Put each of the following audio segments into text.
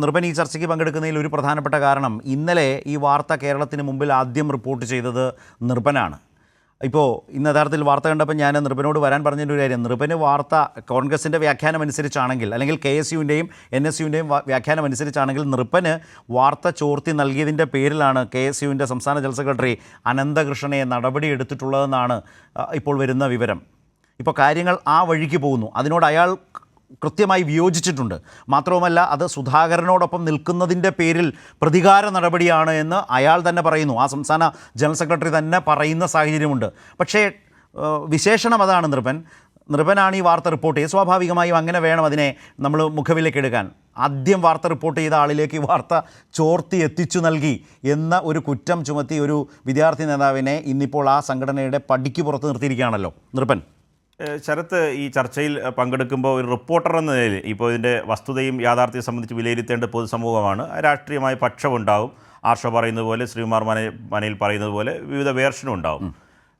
നിർഭൻ ഈ ചർച്ചയ്ക്ക് പങ്കെടുക്കുന്നതിൽ ഒരു പ്രധാനപ്പെട്ട കാരണം ഇന്നലെ ഈ വാർത്ത കേരളത്തിന് മുമ്പിൽ ആദ്യം റിപ്പോർട്ട് ചെയ്തത് നിർഭനാണ്. ഇപ്പോൾ ഇന്ന് യഥാർത്ഥത്തിൽ വാർത്ത കണ്ടപ്പോൾ ഞാൻ നിർഭനോട് വരാൻ പറഞ്ഞൊരു കാര്യം, നിർഭന് വാർത്ത കോൺഗ്രസിൻ്റെ വ്യാഖ്യാനം അനുസരിച്ചാണെങ്കിൽ അല്ലെങ്കിൽ KSUവിൻ്റെയും NSUവിൻ്റെയും വ്യാഖ്യാനം അനുസരിച്ചാണെങ്കിൽ നിർഭന് വാർത്ത ചോർത്തി നൽകിയതിൻ്റെ പേരിലാണ് KSUവിൻ്റെ സംസ്ഥാന ജനറൽ സെക്രട്ടറി അനന്തകൃഷ്ണനെ നടപടി എടുത്തിട്ടുള്ളതെന്നാണ് ഇപ്പോൾ വരുന്ന വിവരം. ഇപ്പോൾ കാര്യങ്ങൾ ആ വഴിക്ക് പോകുന്നു. അതിനോട് അയാൾ കൃത്യമായി വിയോജിച്ചിട്ടുണ്ട്. മാത്രവുമല്ല, അത് സുധാകരനോടൊപ്പം നിൽക്കുന്നതിൻ്റെ പേരിൽ പ്രതികാര നടപടിയാണ് എന്ന് അയാൾ തന്നെ പറയുന്നു. ആ സംസ്ഥാന ജനറൽ സെക്രട്ടറി തന്നെ പറയുന്ന സാഹചര്യമുണ്ട്. പക്ഷേ വിശേഷണം അതാണ്, നിർഭനാണ് ഈ വാർത്ത റിപ്പോർട്ട് ചെയ്ത്. സ്വാഭാവികമായും അങ്ങനെ വേണം അതിനെ നമ്മൾ മുഖവിലേക്ക് എടുക്കാൻ. ആദ്യം വാർത്ത റിപ്പോർട്ട് ചെയ്ത ആളിലേക്ക് ഈ വാർത്ത ചോർത്തി എത്തിച്ചു നൽകി എന്ന ഒരു കുറ്റം ചുമത്തി ഒരു വിദ്യാർത്ഥി നേതാവിനെ ഇന്നിപ്പോൾ ആ സംഘടനയുടെ പടിക്ക് പുറത്ത് നിർത്തിയിരിക്കുകയാണല്ലോ നിർഭൻ. ശരത്ത്, ഈ ചർച്ചയിൽ പങ്കെടുക്കുമ്പോൾ ഒരു റിപ്പോർട്ടർ എന്ന നിലയിൽ ഇപ്പോൾ ഇതിൻ്റെ വസ്തുതയും യാഥാർത്ഥ്യം സംബന്ധിച്ച് വിലയിരുത്തേണ്ട പൊതുസമൂഹമാണ്. രാഷ്ട്രീയമായ പക്ഷമുണ്ടാവും. ആർഷോ പറയുന്നത് പോലെ, ശ്രീകുമാർ മനയിൽ പറയുന്നത് പോലെ വിവിധ വേർഷനും ഉണ്ടാവും.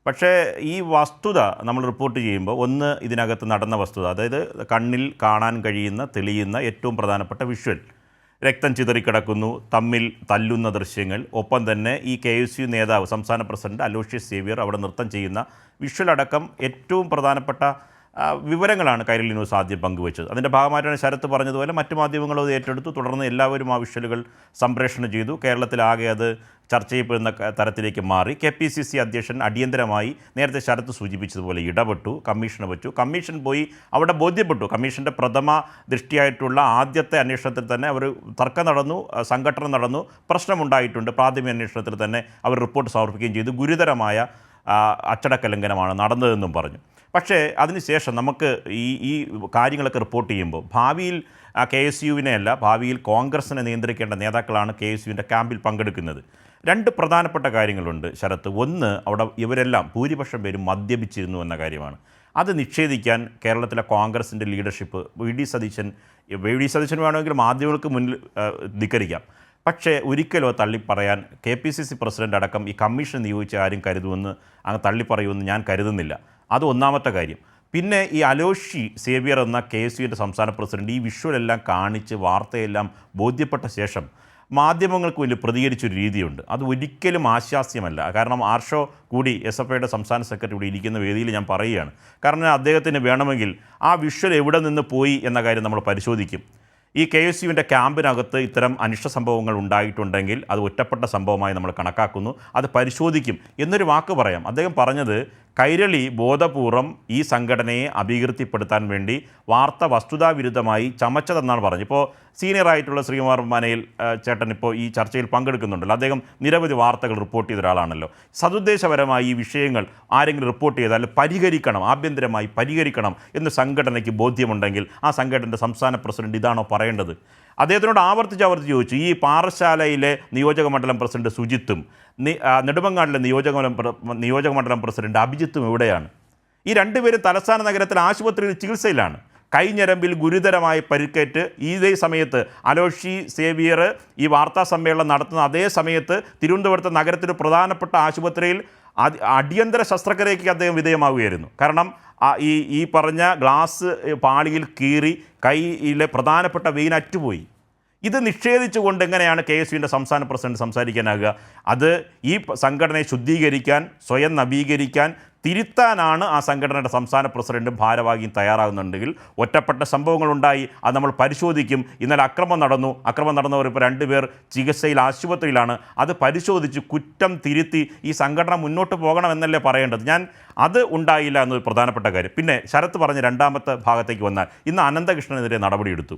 പക്ഷേ ഈ വസ്തുത നമ്മൾ റിപ്പോർട്ട് ചെയ്യുമ്പോൾ ഒന്ന് ഇതിനകത്ത് നടന്ന വസ്തുത, അതായത് കണ്ണിൽ കാണാൻ കഴിയുന്ന തെളിയുന്ന ഏറ്റവും പ്രധാനപ്പെട്ട വിഷ്വൽ, രക്തം ചിതറിക്കിടക്കുന്നു, തമ്മിൽ തല്ലുന്ന ദൃശ്യങ്ങൾ, ഒപ്പം തന്നെ ഈ KSU നേതാവ് സംസ്ഥാന പ്രസിഡന്റ് അലോഷ്യസ് സേവ്യർ അവിടെ നൃത്തം ചെയ്യുന്ന വിഷ്വൽ അടക്കം ഏറ്റവും പ്രധാനപ്പെട്ട വിവരങ്ങളാണ് കൈരളി ന്യൂസ് ആദ്യം പങ്കുവച്ചത്. അതിൻ്റെ ഭാഗമായിട്ടാണ് ശരത്ത് പറഞ്ഞതുപോലെ മറ്റു മാധ്യമങ്ങളും അത് ഏറ്റെടുത്തു. തുടർന്ന് എല്ലാവരും ആ വിഷ്വലുകൾ സംപ്രേഷണം ചെയ്തു. കേരളത്തിലാകെ അത് ചർച്ച ചെയ്യപ്പെടുന്ന തരത്തിലേക്ക് മാറി. KPCC അധ്യക്ഷൻ അടിയന്തരമായി നേരത്തെ ശരത്ത് സൂചിപ്പിച്ചതുപോലെ ഇടപെട്ടു, കമ്മീഷന് വെച്ചു. കമ്മീഷൻ പോയി അവിടെ ബോധ്യപ്പെട്ടു. കമ്മീഷൻ്റെ പ്രഥമ ദൃഷ്ടിയായിട്ടുള്ള ആദ്യത്തെ അന്വേഷണത്തിൽ തന്നെ അവർ തർക്കം നടന്നു, സംഘട്ടനം നടന്നു, പ്രശ്നമുണ്ടായിട്ടുണ്ട്. പ്രാഥമിക അന്വേഷണത്തിൽ തന്നെ അവർ റിപ്പോർട്ട് സമർപ്പിക്കുകയും ചെയ്തു. ഗുരുതരമായ അച്ചടക്ക ലംഘനമാണ് നടന്നതെന്നും പറഞ്ഞു. പക്ഷേ അതിനുശേഷം നമുക്ക് ഈ കാര്യങ്ങളൊക്കെ റിപ്പോർട്ട് ചെയ്യുമ്പോൾ ഭാവിയിൽ KSUവിനെ അല്ല, ഭാവിയിൽ കോൺഗ്രസിനെ നിയന്ത്രിക്കേണ്ട നേതാക്കളാണ് KSUവിൻ്റെ ക്യാമ്പിൽ പങ്കെടുക്കുന്നത്. രണ്ട് പ്രധാനപ്പെട്ട കാര്യങ്ങളുണ്ട് ശരത്ത്. ഒന്ന്, അവിടെ ഇവരെല്ലാം ഭൂരിപക്ഷം പേരും മദ്യപിച്ചിരുന്നു എന്ന കാര്യമാണ്. അത് നിഷേധിക്കാൻ കേരളത്തിലെ കോൺഗ്രസിൻ്റെ ലീഡർഷിപ്പ് വി ഡി സതീശൻ വേണമെങ്കിൽ മാധ്യമങ്ങൾക്ക് മുന്നിൽ ധിക്കരിക്കാം. പക്ഷേ ഒരിക്കലും തള്ളിപ്പറയാൻ KPCC പ്രസിഡന്റ് അടക്കം ഈ കമ്മീഷൻ നിയോഗിച്ച ആരും കരുതുമെന്ന് അങ്ങ് തള്ളിപ്പറയുമെന്ന് ഞാൻ കരുതുന്നില്ല. അത് ഒന്നാമത്തെ കാര്യം. പിന്നെ ഈ അലോഷി സേവ്യർ എന്ന KSUവിൻ്റെ സംസ്ഥാന പ്രസിഡന്റ് ഈ വിഷ്വലെല്ലാം കാണിച്ച് വാർത്തയെല്ലാം ബോധ്യപ്പെട്ട ശേഷം മാധ്യമങ്ങൾക്ക് വലിയ പ്രതികരിച്ചൊരു രീതിയുണ്ട്. അത് ഒരിക്കലും ആശാസ്യമല്ല. കാരണം ആർഷോ കൂടി SFIയുടെ സംസ്ഥാന സെക്രട്ടറി കൂടി ഇരിക്കുന്ന വേദിയിൽ ഞാൻ പറയുകയാണ്. കാരണം അദ്ദേഹത്തിന് വേണമെങ്കിൽ ആ വിഷ്വൽ എവിടെ നിന്ന് പോയി എന്ന കാര്യം നമ്മൾ പരിശോധിക്കും. ഈ KSUവിൻ്റെ ക്യാമ്പിനകത്ത് ഇത്തരം അനിഷ്ട സംഭവങ്ങൾ ഉണ്ടായിട്ടുണ്ടെങ്കിൽ അത് ഒറ്റപ്പെട്ട സംഭവമായി നമ്മൾ കണക്കാക്കുന്നു, അത് പരിശോധിക്കും എന്നൊരു വാക്ക് പറയാം. അദ്ദേഹം പറഞ്ഞത് കൈരളി ബോധപൂർവം ഈ സംഘടനയെ അപകീർത്തിപ്പെടുത്താൻ വേണ്ടി വാർത്ത വസ്തുതാവിരുദ്ധമായി ചമച്ചതെന്നാണ് പറഞ്ഞത്. ഇപ്പോൾ സീനിയറായിട്ടുള്ള ശ്രീകുമാർ മനയിൽ ചേട്ടൻ ഇപ്പോൾ ഈ ചർച്ചയിൽ പങ്കെടുക്കുന്നുണ്ടല്ലോ. അദ്ദേഹം നിരവധി വാർത്തകൾ റിപ്പോർട്ട് ചെയ്ത ഒരാളാണല്ലോ. സതുദ്ദേശപരമായി ഈ വിഷയങ്ങൾ ആരെങ്കിലും റിപ്പോർട്ട് ചെയ്താൽ പരിഹരിക്കണം, ആഭ്യന്തരമായി പരിഹരിക്കണം എന്ന് സംഘടനയ്ക്ക് ബോധ്യമുണ്ടെങ്കിൽ ആ സംഘടനയുടെ സംസ്ഥാന പ്രസിഡന്റ് ഇതാണോ പറയേണ്ടത്? അദ്ദേഹത്തിനോട് ആവർത്തിച്ച് ചോദിച്ചു. ഈ പാറശാലയിലെ നിയോജക മണ്ഡലം പ്രസിഡന്റ് സുജിത്തും നെടുമങ്ങാടിലെ നിയോജക മണ്ഡലം പ്രസിഡന്റ് അഭിജിത്തും എവിടെയാണ്? ഈ രണ്ടുപേരും തലസ്ഥാന നഗരത്തിലെ ആശുപത്രിയിൽ ചികിത്സയിലാണ്. കൈഞ്ഞരമ്പിൽ ഗുരുതരമായി പരിക്കേറ്റ് ഇതേ സമയത്ത് അലോഷി സേവ്യർ ഈ വാർത്താ സമ്മേളനം നടത്തുന്ന അതേ സമയത്ത് തിരുവനന്തപുരത്തെ നഗരത്തിലെ പ്രധാനപ്പെട്ട ആശുപത്രിയിൽ അടിയന്തര ശസ്ത്രക്രിയയ്ക്ക് അദ്ദേഹം വിധേയമാവുകയായിരുന്നു. കാരണം ഈ പറഞ്ഞ ഗ്ലാസ് പാളിയിൽ കീറി കൈയിലെ പ്രധാനപ്പെട്ട വെയിൻ അറ്റുപോയി. ഇത് നിഷേധിച്ചുകൊണ്ട് എങ്ങനെയാണ് KSUവിൻ്റെ സംസ്ഥാന പ്രസിഡന്റ് സംസാരിക്കാനാകുക? അത് ഈ സംഘടനയെ ശുദ്ധീകരിക്കാൻ, സ്വയം നവീകരിക്കാൻ, തിരുത്താനാണ് ആ സംഘടനയുടെ സംസ്ഥാന പ്രസിഡന്റും ഭാരവാഹിയും തയ്യാറാകുന്നുണ്ടെങ്കിൽ ഒറ്റപ്പെട്ട സംഭവങ്ങളുണ്ടായി, അത് നമ്മൾ പരിശോധിക്കും. ഇന്നലെ അക്രമം നടന്നവർ ഇപ്പോൾ 2 പേർ ചികിത്സയിൽ ആശുപത്രിയിലാണ്. അത് പരിശോധിച്ച് കുറ്റം തിരുത്തി ഈ സംഘടന മുന്നോട്ട് പോകണമെന്നല്ലേ പറയേണ്ടത്. അത് ഉണ്ടായില്ല എന്നൊരു പ്രധാനപ്പെട്ട കാര്യം. പിന്നെ ശരത്ത് പറഞ്ഞ രണ്ടാമത്തെ ഭാഗത്തേക്ക് വന്നാൽ ഇന്ന് അനന്തകൃഷ്ണനെതിരെ നടപടിയെടുത്തു.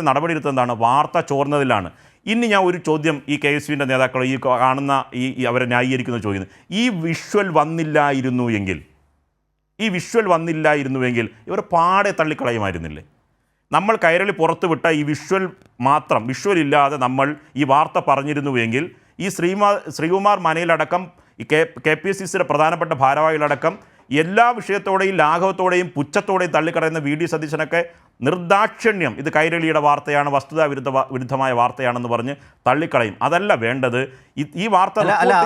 നടപടിയെടുത്തതാണ് വാർത്ത ചോർന്നതിലാണ്. ഇനി ഞാൻ ഒരു ചോദ്യം ഈ KSUവിൻ്റെ നേതാക്കൾ ഈ കാണുന്ന അവരെ ന്യായീകരിക്കുന്ന ചോദ്യം, ഈ വിഷ്വൽ വന്നില്ലായിരുന്നുവെങ്കിൽ ഇവർ പാടെ തള്ളിക്കളയുമായിരുന്നില്ലേ? നമ്മൾ കൈരളി പുറത്ത് വിട്ട ഈ വിഷ്വൽ ഇല്ലാതെ നമ്മൾ ഈ വാർത്ത പറഞ്ഞിരുന്നുവെങ്കിൽ ഈ ശ്രീകുമാർ മനയിലടക്കം ഈ KPCCയുടെ പ്രധാനപ്പെട്ട ഭാരവാഹികളടക്കം എല്ലാ വിഷയത്തോടെയും ലാഘവത്തോടെയും പുച്ഛത്തോടെയും തള്ളിക്കളയുന്ന വി ഡി സതീശനൊക്കെ നിർദാക്ഷിണ്യം ഇത് കൈരളിയുടെ വാർത്തയാണ്, വസ്തുതാ വിരുദ്ധമായ വാർത്തയാണെന്ന് പറഞ്ഞ് തള്ളിക്കളയും. അതല്ല വേണ്ടത്. ഈ വാർത്ത അല്ല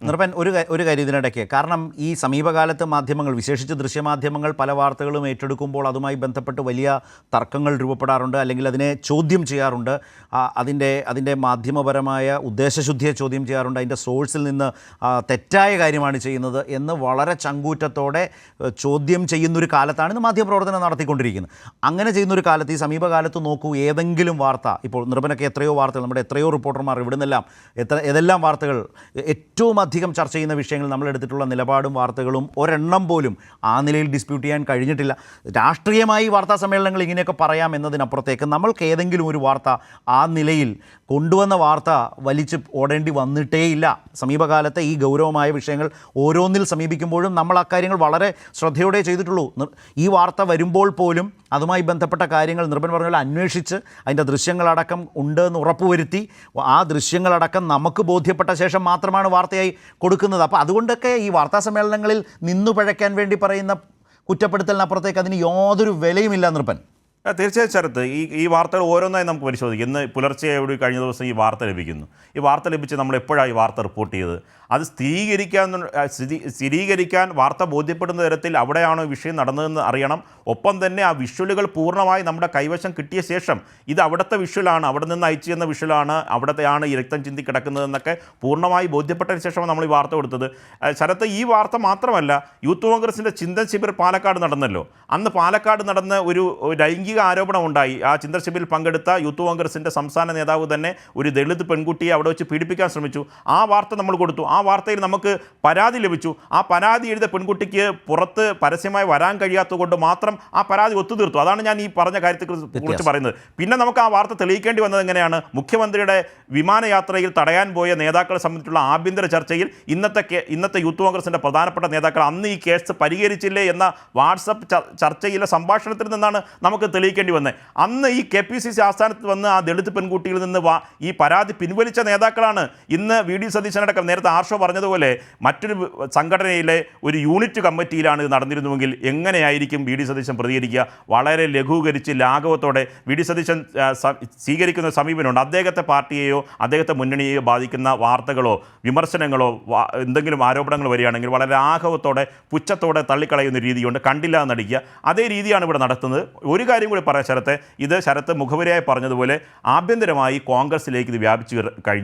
നിർപ്പൻ ഒരു കാര്യം ഇതിനിടയ്ക്ക്, കാരണം ഈ സമീപകാലത്ത് മാധ്യമങ്ങൾ, വിശേഷിച്ച് ദൃശ്യമാധ്യമങ്ങൾ പല വാർത്തകളും ഏറ്റെടുക്കുമ്പോൾ അതുമായി ബന്ധപ്പെട്ട് വലിയ തർക്കങ്ങൾ രൂപപ്പെടാറുണ്ട്, അല്ലെങ്കിൽ അതിനെ ചോദ്യം ചെയ്യാറുണ്ട്. അതിൻ്റെ മാധ്യമപരമായ ഉദ്ദേശശുദ്ധിയെ ചോദ്യം ചെയ്യാറുണ്ട്. അതിൻ്റെ സോഴ്സിൽ നിന്ന് തെറ്റായ കാര്യമാണ് ചെയ്യുന്നത് എന്ന് വളരെ ചങ്കൂറ്റത്തോടെ ചോദ്യം ചെയ്യുന്നൊരു കാലത്താണ് ഇന്ന് മാധ്യമപ്രവർത്തനം നടത്തിക്കൊണ്ടിരിക്കുന്നത്. അങ്ങനെ ചെയ്യുന്നൊരു കാലത്ത്, ഈ സമീപകാലത്ത് നോക്കൂ, ഏതെങ്കിലും വാർത്ത, ഇപ്പോൾ നിർഭനൊക്കെ എത്രയോ വാർത്തകൾ, നമ്മുടെ എത്രയോ റിപ്പോർട്ടർമാർ ഇവിടെ നിന്നെല്ലാം ഏതെല്ലാം വാർത്തകൾ, ഏറ്റവും അധികം ചർച്ച ചെയ്യുന്ന വിഷയങ്ങൾ നമ്മളെടുത്തിട്ടുള്ള നിലപാടും വാർത്തകളും ഒരെണ്ണം പോലും ആ നിലയിൽ ഡിസ്പ്യൂട്ട് ചെയ്യാൻ കഴിഞ്ഞിട്ടില്ല. രാഷ്ട്രീയമായി വാർത്താ സമ്മേളനങ്ങൾ ഇങ്ങനെയൊക്കെ പറയാം എന്നതിനപ്പുറത്തേക്ക് നമ്മൾക്ക് ഏതെങ്കിലും ഒരു വാർത്ത ആ നിലയിൽ കൊണ്ടുവന്ന വാർത്ത വലിച്ച് ഓടേണ്ടി വന്നിട്ടേയില്ല. സമീപകാലത്തെ ഈ ഗൗരവമായ വിഷയങ്ങൾ ഓരോന്നിൽ സമീപിക്കുമ്പോഴും നമ്മൾ അക്കാര്യങ്ങൾ വളരെ ശ്രദ്ധയോടെ ചെയ്തിട്ടുള്ളൂ. ഈ വാർത്ത വരുമ്പോൾ പോലും അതുമായി ബന്ധപ്പെട്ട കാര്യങ്ങൾ നിർഭൻ പറഞ്ഞ പോലെ അന്വേഷിച്ച് അതിൻ്റെ ദൃശ്യങ്ങളടക്കം ഉണ്ട് എന്ന് ഉറപ്പുവരുത്തി ആ ദൃശ്യങ്ങളടക്കം നമുക്ക് ബോധ്യപ്പെട്ട ശേഷം മാത്രമാണ് വാർത്തയായി കൊടുക്കുന്നത്. അപ്പോൾ അതുകൊണ്ടൊക്കെ ഈ വാർത്താ സമ്മേളനങ്ങളിൽ നിന്നു പഴയ്ക്കാൻ വേണ്ടി പറയുന്ന കുറ്റപ്പെടുത്തലിനപ്പുറത്തേക്ക് അതിന് യാതൊരു വിലയുമില്ല നിർഭൻ. തീർച്ചയായും ശരത്ത്, ഈ വാർത്തകൾ ഓരോന്നായി നമുക്ക് പരിശോധിക്കാം. ഇന്ന് പുലർച്ചെയോട് കഴിഞ്ഞ ദിവസം ഈ വാർത്ത ലഭിക്കുന്നു. ഈ വാർത്ത ലഭിച്ച് നമ്മൾ എപ്പോഴാണ് ഈ വാർത്ത റിപ്പോർട്ട് ചെയ്തത്? അത് സ്ഥിരീകരിക്കാൻ വാർത്ത ബോധ്യപ്പെടുന്ന തരത്തിൽ അവിടെയാണോ വിഷയം നടന്നതെന്ന് അറിയണം. ഒപ്പം തന്നെ ആ വിഷ്വലുകൾ പൂർണ്ണമായി നമ്മുടെ കൈവശം കിട്ടിയ ശേഷം ഇത് അവിടുത്തെ വിഷ്വലാണ്, അവിടെ നിന്ന് അയച്ചു തന്ന വിഷ്വലാണ്, അവിടത്തെയാണ് ഈ രക്തം ചിന്തി കിടക്കുന്നതെന്നൊക്കെ പൂർണ്ണമായി ബോധ്യപ്പെട്ടതിന് ശേഷമാണ് നമ്മൾ ഈ വാർത്ത കൊടുത്തത്. ശരത്ത്, ഈ വാർത്ത മാത്രമല്ല, യൂത്ത് കോൺഗ്രസിൻ്റെ ചിന്തൻ ശിബിർ പാലക്കാട് നടന്നല്ലോ. അന്ന് പാലക്കാട് നടന്ന ഒരു ലൈംഗിക ആരോപണം ഉണ്ടായി. ആ ചിന്തൻ ശിബിറിൽ പങ്കെടുത്ത യൂത്ത് കോൺഗ്രസിൻ്റെ സംസ്ഥാന നേതാവ് തന്നെ ഒരു ദളിത് പെൺകുട്ടിയെ അവിടെ വെച്ച് പീഡിപ്പിക്കാൻ ശ്രമിച്ചു. ആ വാർത്ത നമ്മൾ കൊടുത്തു. ആ വാർത്തയിൽ നമുക്ക് പരാതി ലഭിച്ചു. ആ പരാതി എഴുതിയ പെൺകുട്ടിക്ക് പുറത്ത് പരസ്യമായി വരാൻ കഴിയാത്തതുകൊണ്ട് മാത്രം ആ പരാതി ഒത്തുതീർത്തു. അതാണ് ഞാൻ ഈ പറഞ്ഞ കാര്യത്തെക്കുറിച്ച് പറയുന്നത്. പിന്നെ നമുക്ക് ആ വാർത്ത തെളിയിക്കേണ്ടി വന്നത് എങ്ങനെയാണ്? മുഖ്യമന്ത്രിയുടെ വിമാനയാത്രയിൽ തടയാൻ പോയ നേതാക്കളെ സംബന്ധിച്ചുള്ള ആഭ്യന്തര ചർച്ചയിൽ ഇന്നത്തെ യൂത്ത് കോൺഗ്രസിൻ്റെ പ്രധാനപ്പെട്ട നേതാക്കൾ അന്ന് ഈ കേസ് പരിഹരിച്ചില്ലേ എന്ന വാട്സപ്പ് ചർച്ചയിലെ സംഭാഷണത്തിൽ നിന്നാണ് നമുക്ക് തെളിയിക്കേണ്ടി വന്നത്. അന്ന് ഈ KPCC ആസ്ഥാനത്ത് വന്ന് ആ ദളിത് പെൺകുട്ടിയിൽ നിന്ന് ഈ പരാതി പിൻവലിച്ച നേതാക്കളാണ് ഇന്ന് വി ഡി സതീശനടക്കം. നേരത്തെ ആർഷോ പറഞ്ഞതുപോലെ മറ്റൊരു സംഘടനയിലെ ഒരു യൂണിറ്റ് കമ്മിറ്റിയിലാണ് ഇത് നടന്നിരുന്നുവെങ്കിൽ എങ്ങനെയായിരിക്കും വി ഡി സതീശൻ പ്രതികരിക്കുക? വളരെ ലഘൂകരിച്ച് ലാഘവത്തോടെ വി ഡി സതീശൻ സ്വീകരിക്കുന്ന സമീപനമുണ്ട്. അദ്ദേഹത്തെ പാർട്ടിയെയോ അദ്ദേഹത്തെ മുന്നണിയെയോ ബാധിക്കുന്ന വാർത്തകളോ വിമർശനങ്ങളോ എന്തെങ്കിലും ആരോപണങ്ങൾ വരികയാണെങ്കിൽ വളരെ ലാഘവത്തോടെ പുച്ഛത്തോടെ തള്ളിക്കളയുന്ന രീതിയുണ്ട്. കണ്ടില്ല എന്നടിക്കുക. അതേ രീതിയാണ് ഇവിടെ നടത്തുന്നത്. ഒരു കാര്യം കൂടി പറയാം ശരത്തെ, ഇത് ശരത്ത് മുഖവരിയായി പറഞ്ഞതുപോലെ ആഭ്യന്തരമായി കോൺഗ്രസിലേക്ക് ഇത് വ്യാപിച്ചു കഴിഞ്ഞു.